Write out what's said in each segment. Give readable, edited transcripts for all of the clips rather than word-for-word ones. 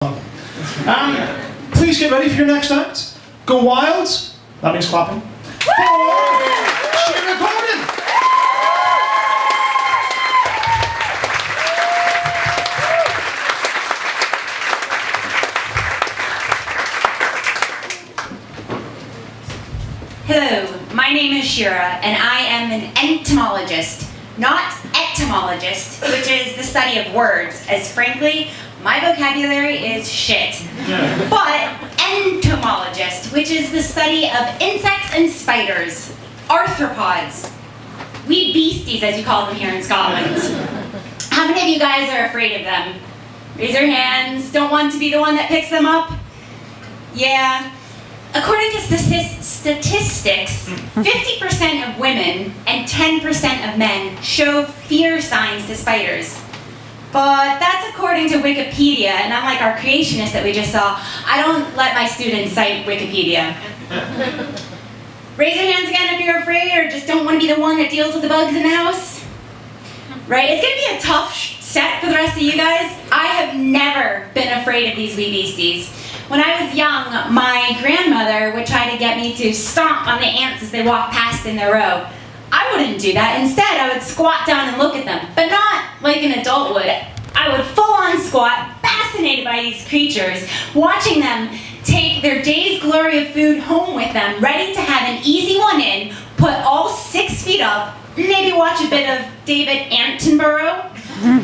Please get ready for your next act. Go wild. That means clapping. For ShiraBrightClub. Hello, my name is Shira, and I am an entomologist, not etymologist, which is the study of words, as frankly, my vocabulary is shit. But entomologist, which is the study of insects and spiders, arthropods, wee beasties as you call them here in Scotland. How many of you guys are afraid of them? Raise your hands. Don't want to be the one that picks them up? Yeah. According to statistics, 50% of women and 10% of men show fear signs to spiders. But that's according to Wikipedia, and unlike our creationist that we just saw, I don't let my students cite Wikipedia. Raise your hands again if you're afraid or just don't want to be the one that deals with the bugs in the house. Right? It's going to be a tough set for the rest of you guys. I have never been afraid of these wee beasties. When I was young, my grandmother would try to get me to stomp on the ants as they walked past in their row. I wouldn't do that. Instead, I would squat down and look at them, but not like an adult would. I would full-on squat, fascinated by these creatures, watching them take their day's glory of food home with them, ready to have an easy one in, put all 6 feet up, maybe watch a bit of David Attenborough,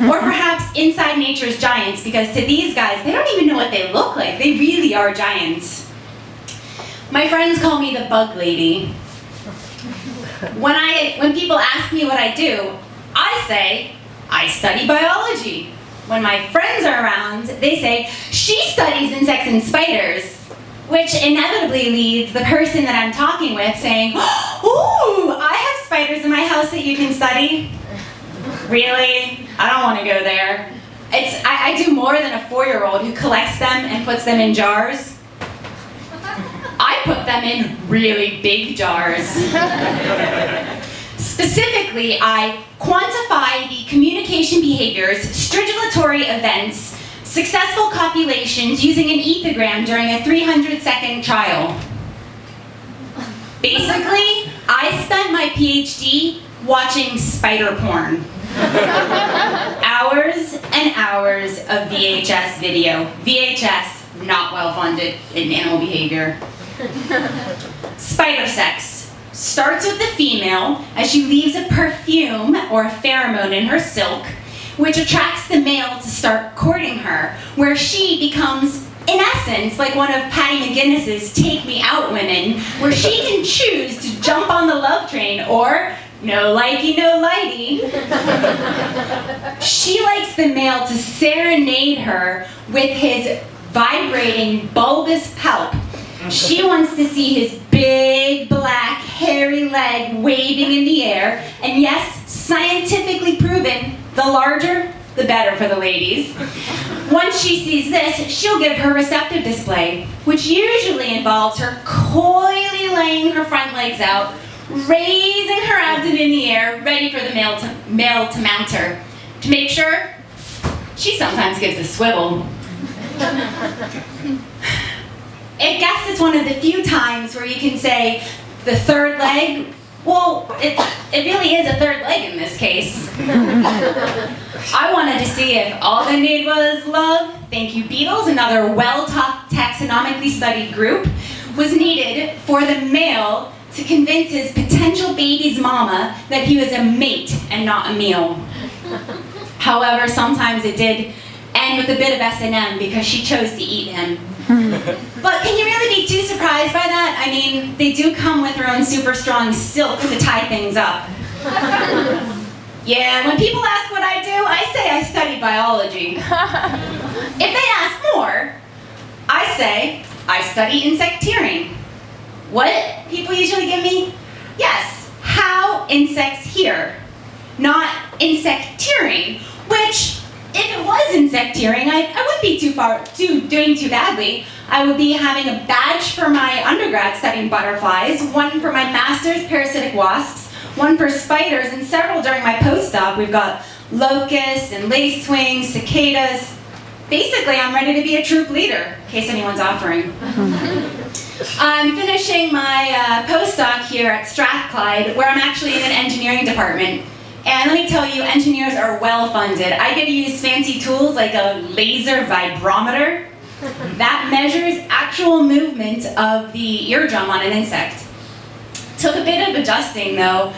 or perhaps Inside Nature's Giants, because to these guys, they don't even know what they look like. They really are giants. My friends call me the bug lady. When people ask me what I do, I say, I study biology. When my friends are around, they say, she studies insects and spiders, which inevitably leads the person that I'm talking with saying, ooh, I have spiders in my house that you can study. Really? I don't want to go there. I do more than a 4-year-old who collects them and puts them in jars. I put them in really big jars. Specifically, I quantify the communication behaviors, stridulatory events, successful copulations using an ethogram during a 300-second trial. Basically, I spent my PhD watching spider porn. Hours and hours of VHS video. VHS, not well funded in animal behavior. Spider sex starts with the female as she leaves a perfume or a pheromone in her silk, which attracts the male to start courting her, where she becomes, in essence, like one of Patty McGuinness's Take Me Out women, where she can choose to jump on the love train or no likey, no lighty. She likes the male to serenade her with his vibrating bulbous palp. She wants to see his big, black, hairy leg waving in the air. And yes, scientifically proven, the larger, the better for the ladies. Once she sees this, she'll give her receptive display, which usually involves her coyly laying her front legs out, raising her abdomen in the air, ready for the male to mount her. To make sure, she sometimes gives a swivel. I guess it's one of the few times where you can say the third leg. Well, it really is a third leg in this case. I wanted to see if all they need was love, thank you Beatles, another well-taught taxonomically studied group, was needed for the male to convince his potential baby's mama that he was a mate and not a meal. However, sometimes it did end with a bit of S&M because she chose to eat him. But can you really be too surprised by that? I mean, they do come with their own super strong silk to tie things up. Yeah, when people ask what I do, I say I study biology. If they ask more, I say I study insecteering. What people usually give me? Yes, how insects hear, not insecteering, which, if it was insecteering, I wouldn't be doing too badly. I would be having a badge for my undergrad studying butterflies, one for my master's parasitic wasps, one for spiders, and several during my postdoc. We've got locusts and lacewings, cicadas. basically, I'm ready to be a troop leader, in case anyone's offering. I'm finishing my postdoc here at Strathclyde, where I'm actually in an engineering department. And let me tell you, engineers are well funded. I get to use fancy tools like a laser vibrometer that measures actual movement of the eardrum on an insect. Took a bit of adjusting though.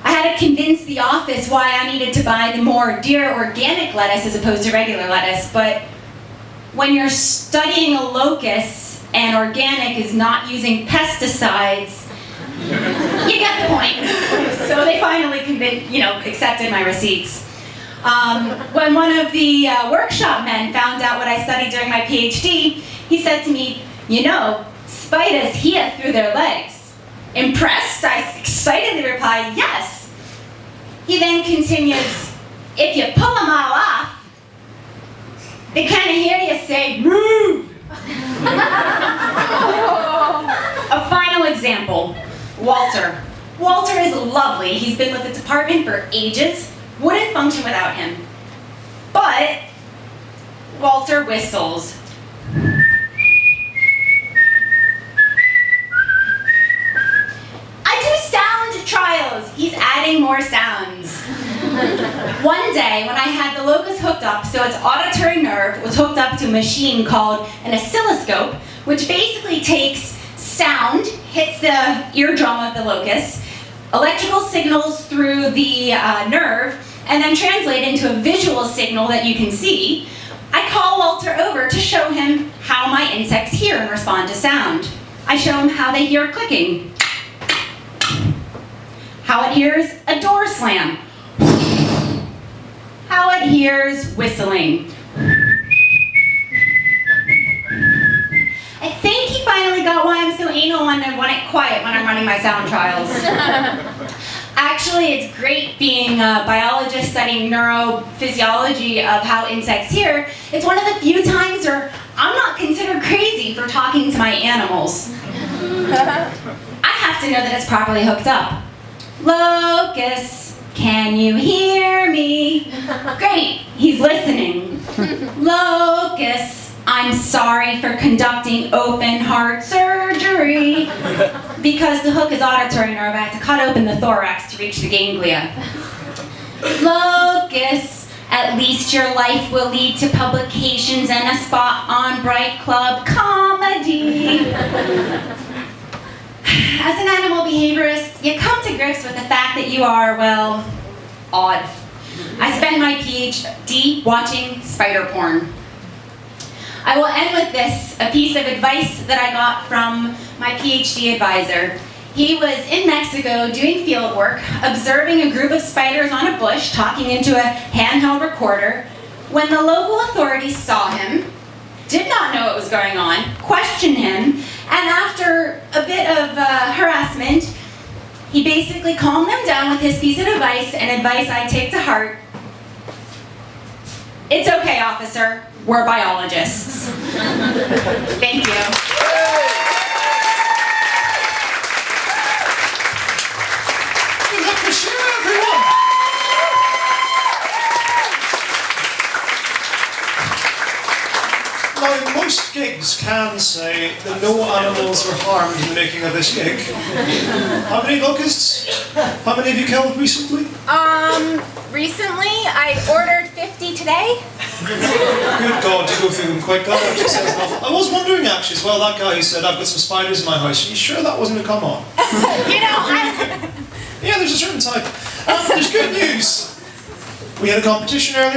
I had to convince the office why I needed to buy the more dear organic lettuce as opposed to regular lettuce, but when you're studying a locust and organic is not using pesticides, you get the point. So they finally accepted my receipts. When one of the workshop men found out what I studied during my PhD, he said to me, "You know, spiders hear through their legs." Impressed, I excitedly replied, "Yes." He then continues, "If you pull them all off, they kind of hear you say, 'Move!'" A final example, Walter. Walter is lovely. He's been with the department for ages. Wouldn't function without him. But Walter whistles. Trials. He's adding more sounds. One day, when I had the locust hooked up, so its auditory nerve was hooked up to a machine called an oscilloscope, which basically takes sound, hits the eardrum of the locust, electrical signals through the nerve, and then translate into a visual signal that you can see. I call Walter over to show him how my insects hear and respond to sound. I show him how they hear clicking, how it hears a door slam, how it hears whistling. I think he finally got why I'm so anal and I want it quiet when I'm running my sound trials. Actually, it's great being a biologist studying neurophysiology of how insects hear. It's one of the few times where I'm not considered crazy for talking to my animals. I have to know that it's properly hooked up. Locust, can you hear me? Great, he's listening. Locust, I'm sorry for conducting open heart surgery. Because the hook is auditory nerve, I had to cut open the thorax to reach the ganglia. Locust, at least your life will lead to publications and a spot on BrightClub comedy. As an animal behaviorist, you come to grips with the fact that you are, well, odd. I spent my PhD watching spider porn. I will end with this, a piece of advice that I got from my PhD advisor. He was in Mexico doing field work, observing a group of spiders on a bush, talking into a handheld recorder, when the local authorities saw him, did not know what was going on, questioned him, and after a bit of harassment, he basically calmed them down with his piece of advice, and advice I take to heart. It's okay, officer. We're biologists. Thank you. Give it up for Shira, everyone! Now, most gigs can say that no animals were harmed in the making of this gig. How many locusts? How many have you killed recently? Recently, I ordered 50 today. Good God, to go through them quick. That actually says enough. I was wondering actually as well, that guy who said, "I've got some spiders in my house." Are you sure that wasn't a come on? Yeah, there's a certain type. There's good news. We had a competition earlier.